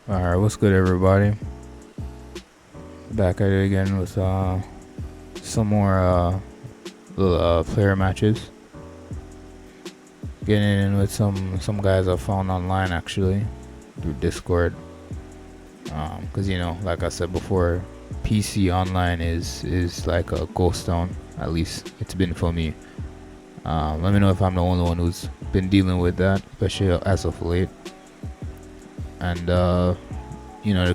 Alright, what's good, everybody? Back at it again with some more little player matches. Getting in with some guys I found online actually through Discord. Cause like I said before, PC online is like a ghost town. At least it's been for me. Let me know if I'm the only one who's been dealing with that, especially as of late. And the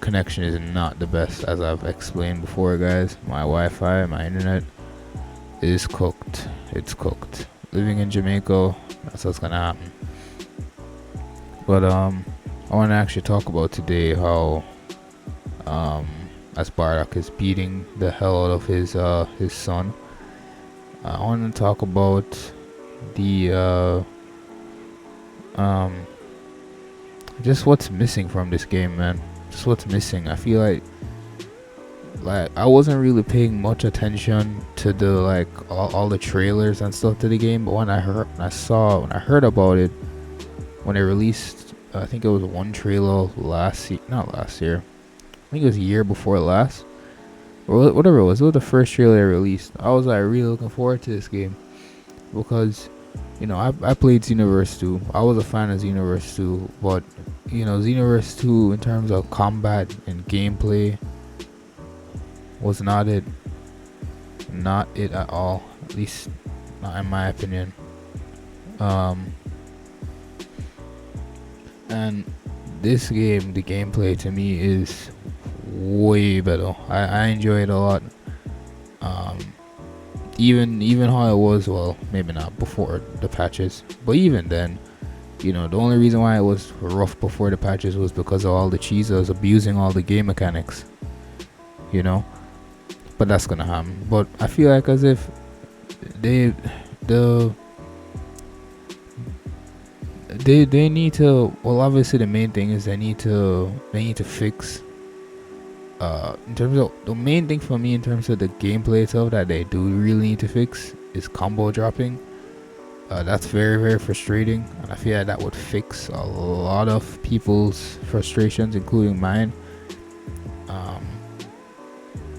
connection is not the best, as I've explained before, guys. My Wi-Fi, my internet is cooked. It's cooked. Living in Jamaica, that's what's gonna happen. But I want to actually talk about today how as Bardock is beating the hell out of his son. I want to talk about the just what's missing from this game, man. Just what's missing. I feel like I wasn't really paying much attention to the all the trailers and stuff to the game, but when I heard about it, when they released, I think it was one trailer not last year, I think it was a year before last, or whatever it was the first trailer they released. I was really looking forward to this game because I played Xenoverse 2. I was a fan of Xenoverse 2, but Xenoverse 2 in terms of combat and gameplay was not it at all, at least not in my opinion. And this game, the gameplay to me is way better. I enjoy it a lot. Even how it was, well, maybe not before the patches, but even then, the only reason why it was rough before the patches was because of all the cheesers abusing all the game mechanics, but that's gonna happen. But I feel like as if they need to, well, obviously the main thing is they need to fix in terms of the main thing for me in terms of the gameplay itself that they do really need to fix is combo dropping. That's very, very frustrating, and I feel like that would fix a lot of people's frustrations, including mine.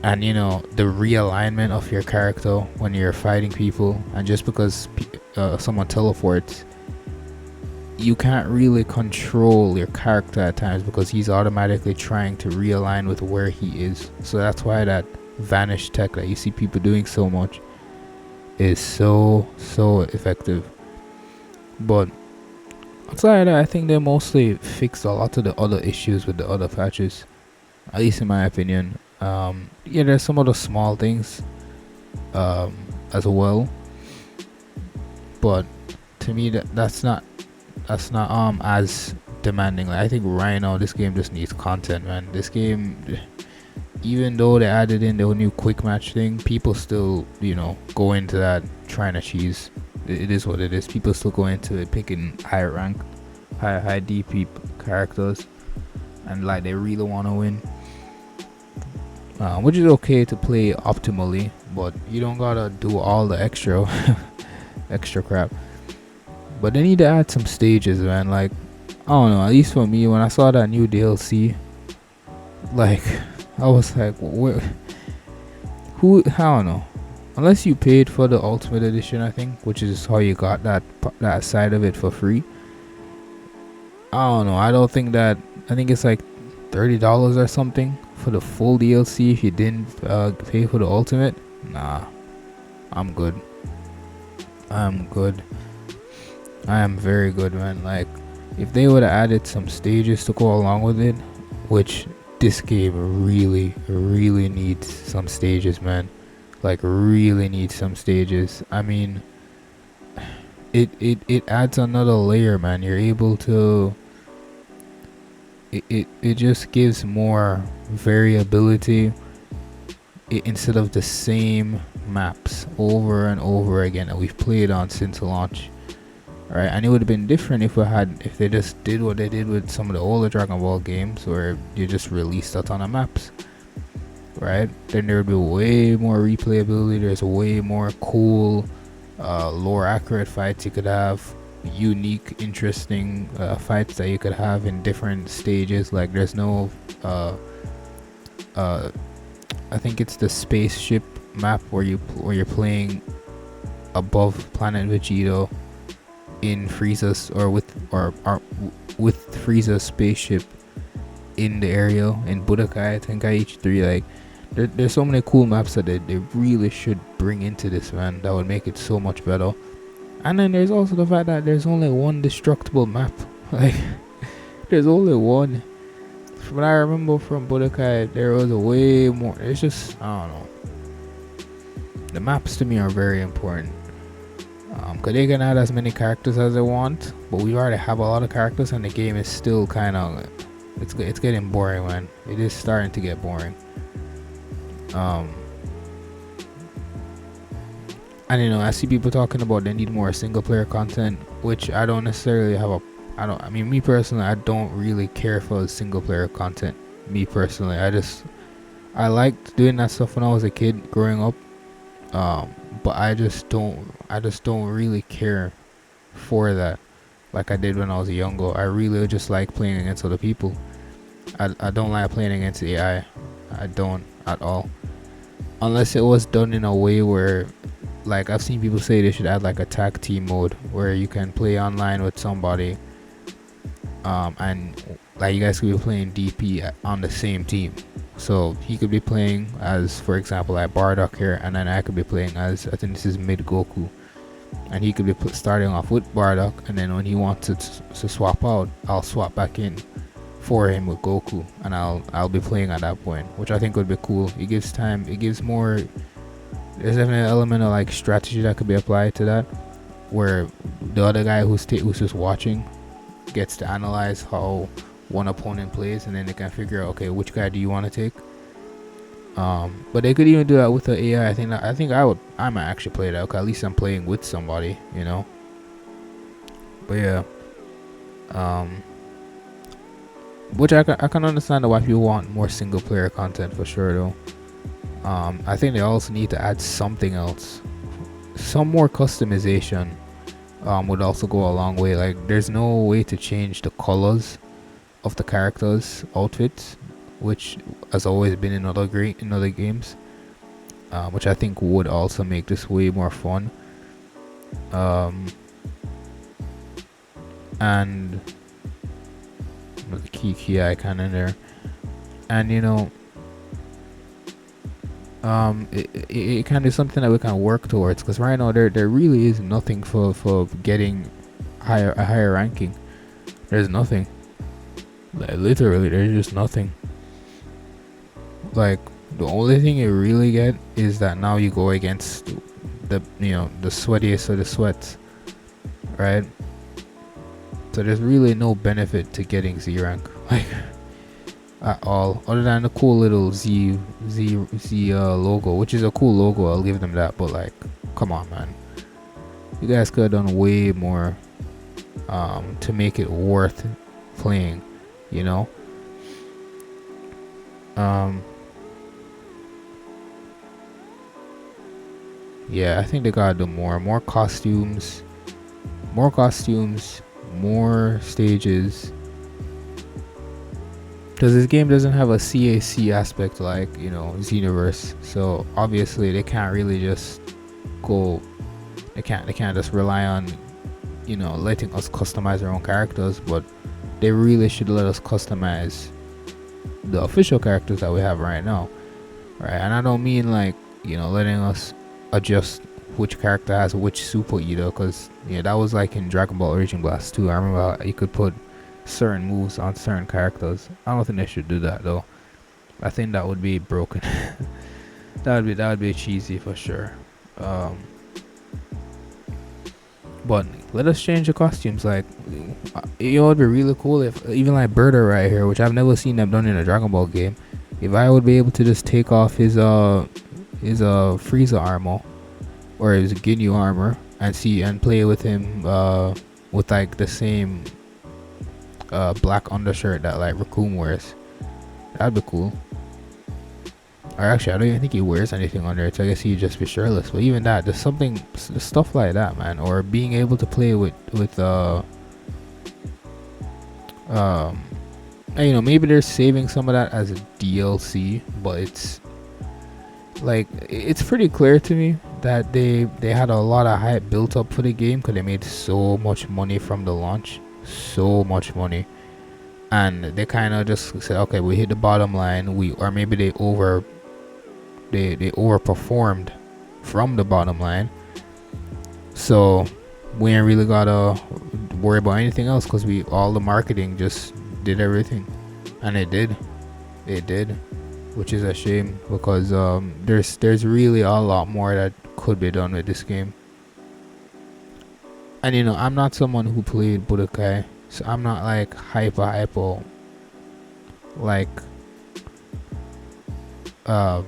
And the realignment of your character when you're fighting people, and just because someone teleports, you can't really control your character at times because he's automatically trying to realign with where he is. So that's why that vanish tech that you see people doing so much is so effective. But outside of that, I think they mostly fixed a lot of the other issues with the other patches, at least in my opinion. There's some other small things as well, but to me that's not as demanding. I think right now this game just needs content, man. This game, even though they added in the new quick match thing, people still go into that trying to cheese. It is what it is. People still go into it picking high rank, high DP characters, and they really want to win, which is okay to play optimally, but you don't gotta do all the extra crap. But they need to add some stages, man. I don't know, at least for me, when I saw that new DLC, I was like, where, I don't know. Unless you paid for the Ultimate Edition, I think, which is how you got that side of it for free. I don't know. I think it's like $30 or something for the full DLC if you didn't pay for the Ultimate. Nah, I'm good. I am very good, man. If they would have added some stages to go along with it, which this game really, really needs some stages, man. Really needs some stages. I mean, it adds another layer, man. You're able to, it just gives more variability instead of the same maps over and over again that we've played on since launch. Right, and it would have been different if they just did what they did with some of the older Dragon Ball games, where you just released a ton of maps. Right, then there would be way more replayability. There's way more cool, lore accurate fights you could have. unique, interesting fights that you could have in different stages. Like there's no I think it's the spaceship map where you're playing above Planet Vegito in Frieza's or with Frieza's spaceship in the area in Budokai Tenkaichi 3. Like there's so many cool maps that they really should bring into this, man. That would make it so much better. And then there's also the fact that there's only one destructible map. Like there's only one. From what I remember from Budokai, there was a way more. It's just, I don't know. The maps to me are very important. Cause they can add as many characters as they want, but we already have a lot of characters, and the game is still kind of, it's getting boring, man. It is starting to get boring. And I see people talking about they need more single player content, which I don't necessarily have I mean, me personally, I don't really care for single player content. Me personally, I liked doing that stuff when I was a kid growing up. But I just don't really care for that like I did when I was younger. I really just like playing against other people. I don't like playing against AI. I don't at all. Unless it was done in a way where, like, I've seen people say they should add like a tag team mode where you can play online with somebody, and like you guys could be playing DP on the same team. So he could be playing as, for example, like Bardock here, and then I could be playing as, I think this is mid Goku, and he could be starting off with Bardock, and then when he wants to swap out, I'll swap back in for him with Goku, and I'll be playing at that point, which I think would be cool. It gives time. It gives more. There's definitely an element of like strategy that could be applied to that, where the other guy who's just watching gets to analyze how one opponent plays, and then they can figure out, okay, which guy do you want to take. But they could even do that with the AI. I might actually play that. Okay, at least I'm playing with somebody, But yeah, which I can understand why people want more single player content for sure, though. I think they also need to add something else. Some more customization would also go a long way. Like, there's no way to change the colors of the characters' outfits, which has always been in other games, which I think would also make this way more fun. And the key icon in there, and it can be something that we can work towards, because right now there really is nothing for getting a higher ranking. There's nothing. Like, literally, there's just nothing. Like, the only thing you really get is that now you go against the sweatiest of the sweats, right? So there's really no benefit to getting Z rank, like, at all, other than the cool little Z logo, which is a cool logo. I'll give them that. But like, come on, man, you guys could have done way more to make it worth playing. Yeah, I think they gotta do more costumes, more stages, because this game doesn't have a CAC aspect like Xenoverse. So obviously they can't really just go. They can't just rely on letting us customize our own characters, but they really should let us customize the official characters that we have right now, right? And I don't mean like letting us adjust which character has which super either, because that was like in Dragon Ball Origin Blast 2. I remember how you could put certain moves on certain characters. I don't think they should do that though. I think that would be broken. that would be cheesy for sure. But let us change the costumes. Like, it would be really cool if even like Birder right here, which I've never seen them done in a Dragon Ball game, if I would be able to just take off his Frieza armor or his Ginyu armor and play with him with like the same black undershirt that like Raccoon wears. That'd be cool. Or actually, I don't even think he wears anything under it. So I guess he'd just be shirtless. But even that, there's stuff like that, man. Or being able to play with and, you know, maybe they're saving some of that as a DLC, but it's like it's pretty clear to me that they had a lot of hype built up for the game because they made so much money from the launch, so much money, and they kind of just said, okay, we hit the bottom line. Or maybe they overperformed from the bottom line, so we ain't really gotta worry about anything else because all the marketing just did everything, and it did, which is a shame because there's really a lot more that could be done with this game. And you know, I'm not someone who played Budokai, so I'm not like hyper like I'm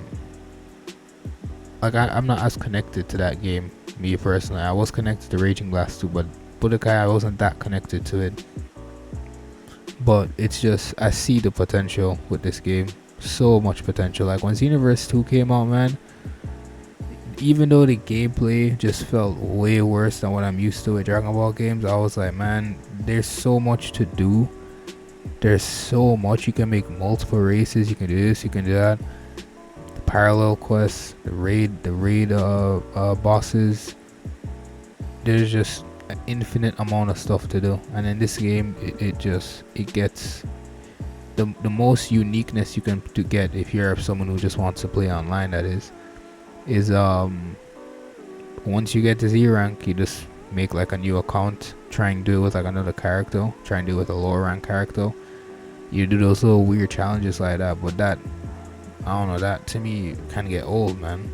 not as connected to that game, me personally. I was connected to Raging Blast 2, but Budokai, I wasn't that connected to it. But it's just, I see the potential with this game. So much potential. Like when Xenoverse 2 came out, man, even though the gameplay just felt way worse than what I'm used to with Dragon Ball games, I was like, man, there's so much to do. There's so much. You can make multiple races. You can do this, you can do that. The parallel quests, the raid bosses. There's just an infinite amount of stuff to do. And in this game, it gets the most uniqueness you can get if you're someone who just wants to play online, that is once you get to Z rank, you just make like a new account, try and do it with like another character, try and do it with a lower rank character. You do those little weird challenges like that, but that, I don't know, that to me kind of get old, man.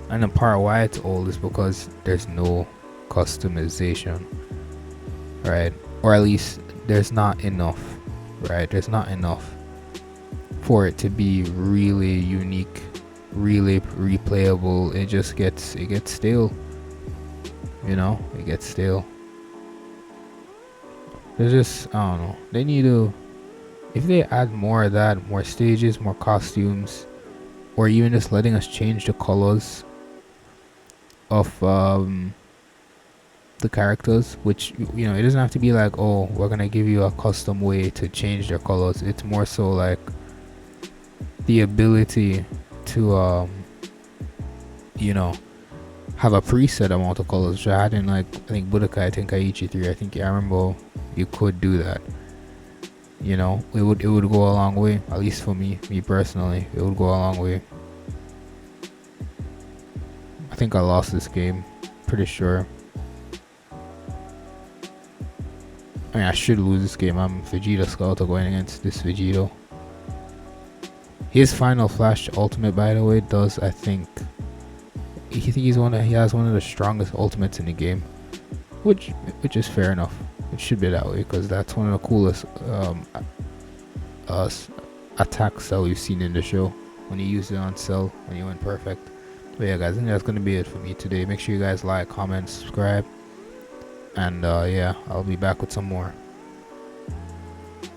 And the part why it's old is because there's no customization, right? Or at least there's not enough, right? There's not enough for it to be really unique, really replayable. It gets stale, you know. It gets stale. There's just, I don't know, they need to, if they add more of that, more stages, more costumes, or even just letting us change the colors of the characters, which, you know, it doesn't have to be like, oh, we're gonna give you a custom way to change their colors. It's more so like the ability to you know, have a preset amount of colors, which I had in, like, I think Budokai Tenkaichi 3. I think, I remember you could do that. You know, it would go a long way, at least for me personally. It would go a long way. I think I lost this game, pretty sure. I mean, I should lose this game. I'm Vegeta Scouter going against this Vegito. His Final Flash Ultimate, by the way, does, I think, he has one of the strongest ultimates in the game, which is fair enough. It should be that way because that's one of the coolest attacks that we've seen in the show when he used it on Cell when he went perfect. But yeah, guys, I think that's gonna be it for me today. Make sure you guys like, comment, subscribe, and yeah, I'll be back with some more.